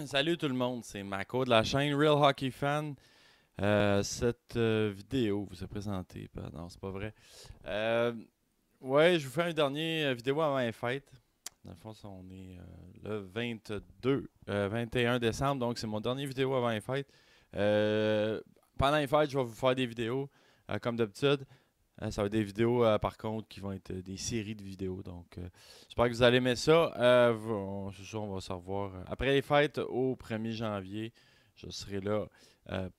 Salut tout le monde, c'est Mako de la chaîne Real Hockey Fan. Cette vidéo vous est présentée non, c'est pas vrai. Euh, ouais, je vous fais une dernière vidéo avant les fêtes. Dans le fond, on est le 21 décembre, donc c'est mon dernier vidéo avant les fêtes. Euh, Pendant les fêtes, je vais vous faire des vidéos, comme d'habitude. Ça va être des vidéos, par contre, qui vont être des séries de vidéos. Donc, j'espère que vous allez aimer ça. C'est sûr, on va se revoir après les fêtes au 1er janvier. Je serai là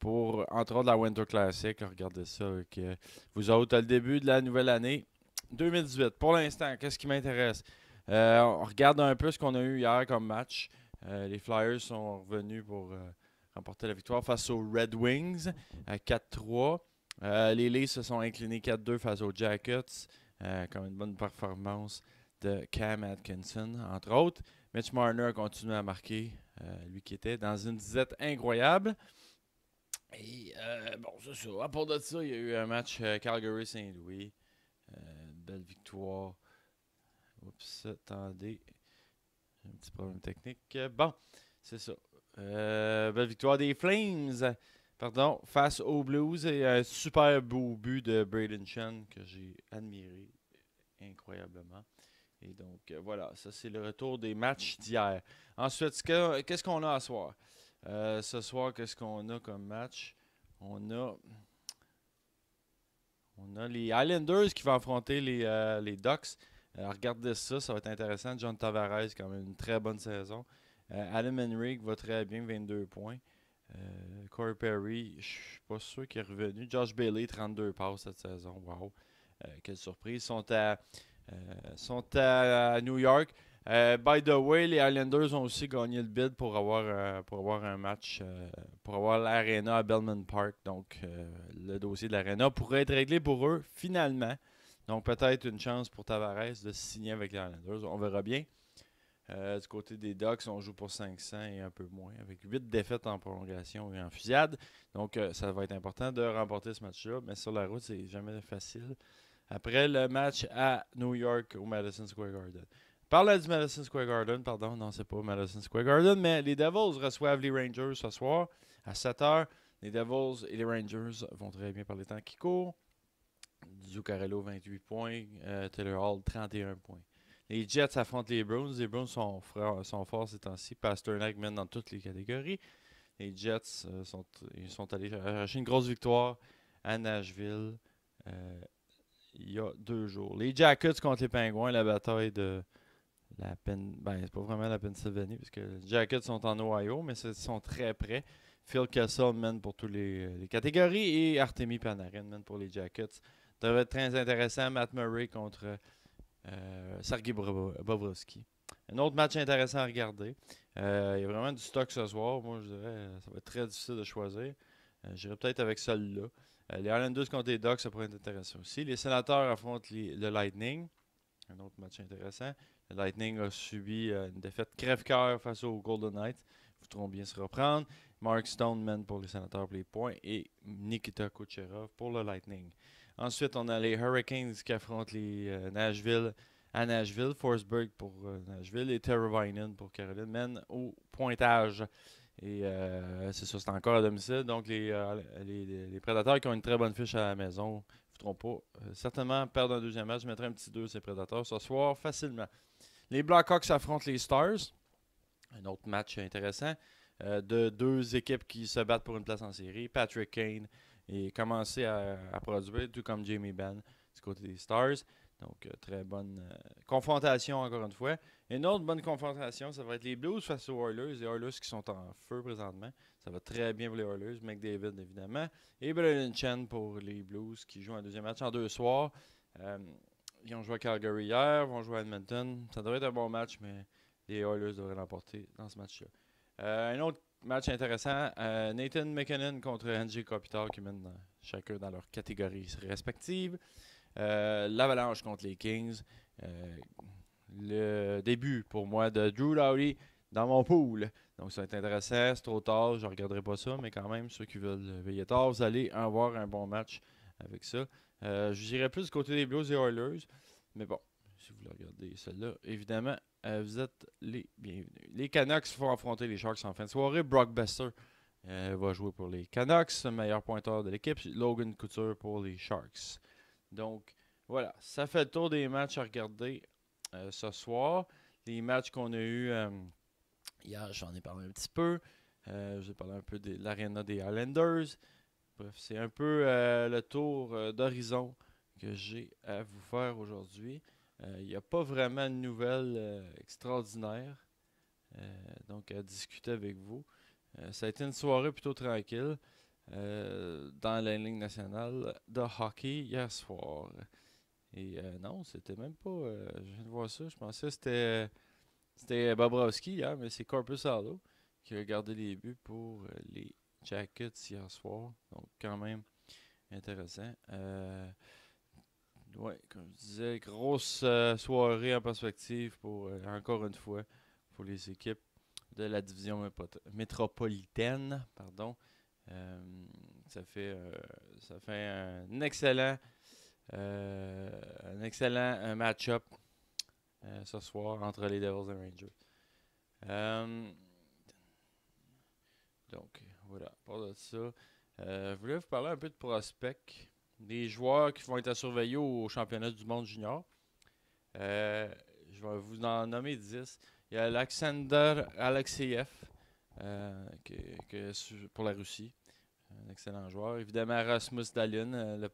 pour, entre autres, la Winter Classic. Regardez ça avec vous autres. Le début de la nouvelle année 2018. Pour l'instant, qu'est-ce qui m'intéresse? On regarde un peu ce qu'on a eu hier comme match. Les Flyers sont revenus pour remporter la victoire face aux Red Wings à 4-3. Les Leafs se sont inclinés 4-2 face aux Jackets, comme une bonne performance de Cam Atkinson, entre autres. Mitch Marner a continué à marquer, lui qui était dans une disette incroyable. Et bon, c'est ça. À part de ça, il y a eu un match Calgary-Saint-Louis. Belle victoire. Oups, attendez. J'ai un petit problème technique. Bon, c'est ça. Belle victoire des Flames. Pardon, face aux Blues et un super beau but de Braden Chen que j'ai admiré incroyablement. Et donc voilà, ça c'est le retour des matchs d'hier. Ensuite, qu'est-ce qu'on a à soir? Ce soir, qu'est-ce qu'on a comme match? On a, on a les Islanders qui vont affronter les Ducks. Regardez ça, ça va être intéressant. John Tavares, quand même une très bonne saison. Adam Henrik va très bien, 22 points. Corey Perry, je suis pas sûr qu'il est revenu. Josh Bailey, 32 passes cette saison. Wow. Quelle surprise. Sont à New York. By the way, les Islanders ont aussi gagné le bid pour avoir un match, pour avoir l'Arena à Belmont Park. Donc, le dossier de l'Arena pourrait être réglé pour eux, finalement. Donc, peut-être une chance pour Tavares de signer avec les Islanders. On verra bien. Du côté des Ducks, on joue pour 500 et un peu moins, avec 8 défaites en prolongation et en fusillade. Donc, ça va être important de remporter ce match-là, mais sur la route, c'est jamais facile. Après le match à New York au Madison Square Garden. Parle du Madison Square Garden, pardon, non, c'est pas Madison Square Garden, mais les Devils reçoivent les Rangers ce soir à 7h. Les Devils et les Rangers vont très bien par les temps qui courent. Zuccarello, 28 points. Taylor Hall, 31 points. Les Jets affrontent les Bruins. Les Bruins sont forts ces temps-ci. Pasternak mène dans toutes les catégories. Les Jets sont allés chercher une grosse victoire à Nashville il y a 2 jours. Les Jackets contre les Pingouins, la bataille de ben, c'est pas vraiment la Pennsylvanie, parce que les Jackets sont en Ohio, mais ils sont très près. Phil Kessel mène pour toutes les catégories et Artemi Panarin mène pour les Jackets. Ça devrait être très intéressant. Matt Murray contre Sergei Bobrovski. Un autre match intéressant à regarder. Il y a vraiment du stock ce soir. Moi, je dirais ça va être très difficile de choisir. J'irai peut-être avec celui-là. Les Islanders contre les Ducks, ça pourrait être intéressant aussi. Les Sénateurs affrontent le Lightning. Un autre match intéressant. Le Lightning a subi une défaite crève-cœur face aux Golden Knights. Ils voudront bien se reprendre. Mark Stone mène pour les Sénateurs pour les points et Nikita Kucherov pour le Lightning. Ensuite, on a les Hurricanes qui affrontent les Nashville à Nashville. Forsberg pour Nashville et Teravainen pour Caroline mènent au pointage. Et c'est ça, c'est encore à domicile. Donc, les Prédateurs qui ont une très bonne fiche à la maison ne voudront pas certainement perdre un deuxième match. Je mettrai un petit 2 ces Prédateurs ce soir facilement. Les Blackhawks affrontent les Stars. Un autre match intéressant de deux équipes qui se battent pour une place en série. Patrick Kane est commencé à produire, tout comme Jamie Benn du côté des Stars. Donc, très bonne confrontation encore une fois. Une autre bonne confrontation, ça va être les Blues face aux Oilers. Les Oilers qui sont en feu présentement. Ça va très bien pour les Oilers. McDavid, évidemment. Et Braden Chen pour les Blues qui jouent un deuxième match en 2 soirs. Ils ont joué à Calgary hier, vont jouer à Edmonton. Ça devrait être un bon match, mais les Oilers devraient l'emporter dans ce match-là. Un autre match intéressant, Nathan McKinnon contre Angie Kopitar qui mènent chacun dans leur catégorie respective. L'Avalanche contre les Kings. Le début pour moi de Drew Doughty dans mon pool. Donc ça va être intéressant. C'est trop tard, je ne regarderai pas ça, mais quand même, ceux qui veulent veiller tard, vous allez avoir un bon match avec ça. Je dirais plus du côté des Blues et Oilers. Mais bon, si vous voulez regarder celle-là, évidemment, vous êtes les bienvenus. Les Canucks vont affronter les Sharks en fin de soirée. Brock Besser va jouer pour les Canucks, meilleur pointeur de l'équipe. Logan Couture pour les Sharks. Donc, voilà, ça fait le tour des matchs à regarder ce soir. Les matchs qu'on a eus hier, j'en ai parlé un petit peu. J'ai parlé un peu de l'aréna des Islanders. Bref, c'est un peu le tour d'horizon que j'ai à vous faire aujourd'hui. Il n'y a pas vraiment de nouvelles extraordinaires donc à discuter avec vous. Ça a été une soirée plutôt tranquille dans la Ligue nationale de hockey hier soir. Et non, c'était même pas. Je viens de voir ça. Je pensais que c'était Bobrovski hier, mais c'est Corpus Allo qui a gardé les buts pour les Jackets hier soir. Donc, quand même intéressant. Ouais, comme je disais, grosse soirée en perspective pour, encore une fois, pour les équipes de la division métropolitaine. Pardon. Ça fait un excellent match-up ce soir entre les Devils et Rangers. Donc, voilà, à part de ça, je voulais vous parler un peu de prospects, des joueurs qui vont être à surveiller au championnat du monde junior. Je vais vous en nommer 10. Il y a Alexander Alexeyev pour la Russie. Un excellent joueur. Évidemment, Rasmus Dahlin, le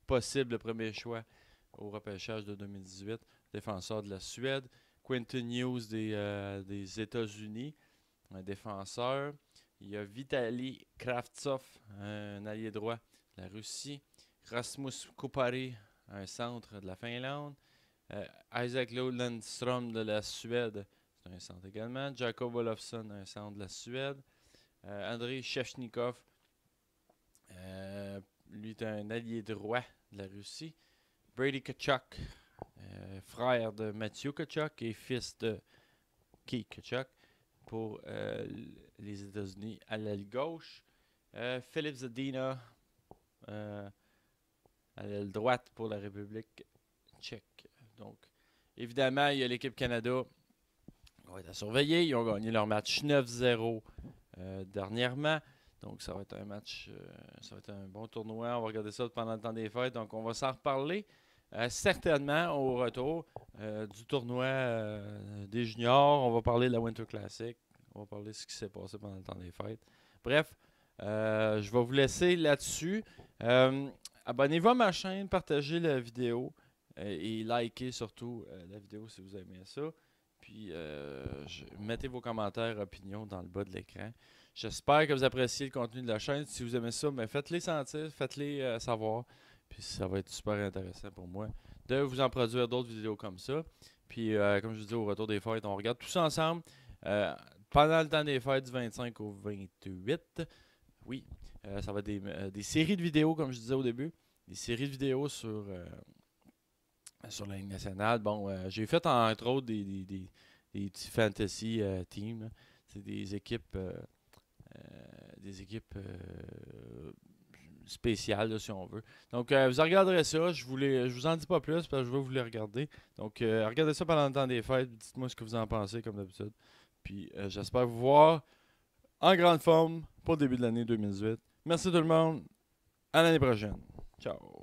possible premier choix au repêchage de 2018, défenseur de la Suède. Quentin Hughes des États-Unis, un défenseur. Il y a Vitaly Kravtsov, un allié droit de la Russie. Rasmus Kupari, un centre de la Finlande. Isaac Lundström de la Suède, c'est un centre également. Jacob Olofsson, un centre de la Suède. Andrei Shevchnikov, lui est un allié droit de la Russie. Brady Tkachuk, frère de Mathieu Tkachuk et fils de Keith Tkachuk pour les États-Unis à l'aile gauche. Philippe Zadina à l'aile droite pour la République tchèque. Donc, évidemment, il y a l'équipe Canada qui va être à surveiller. Ils ont gagné leur match 9-0 dernièrement. Donc, ça va être un match, ça va être un bon tournoi. On va regarder ça pendant le temps des fêtes. Donc, on va s'en reparler certainement au retour du tournoi des juniors. On va parler de la Winter Classic. On va parler de ce qui s'est passé pendant le temps des fêtes. Bref, je vais vous laisser là-dessus. Abonnez-vous à ma chaîne, partagez la vidéo et likez surtout la vidéo si vous aimez ça. Puis, mettez vos commentaires, opinions dans le bas de l'écran. J'espère que vous appréciez le contenu de la chaîne. Si vous aimez ça, faites-les sentir, faites-les savoir. Puis ça va être super intéressant pour moi de vous en produire d'autres vidéos comme ça. Puis, comme je vous dis, au retour des fêtes, on regarde tout ça ensemble. Pendant le temps des fêtes du 25 au 28, oui, ça va être des séries de vidéos, comme je disais au début. Des séries de vidéos sur la Ligue nationale. Bon, j'ai fait entre autres des petits fantasy teams. C'est des équipes spéciales, là, si on veut. Donc, vous regarderez ça. Je vous en dis pas plus parce que je vais vous les regarder. Donc, regardez ça pendant le temps des fêtes. Dites-moi ce que vous en pensez, comme d'habitude. Puis, j'espère vous voir en grande forme pour le début de l'année 2018. Merci tout le monde. À l'année prochaine. Ciao.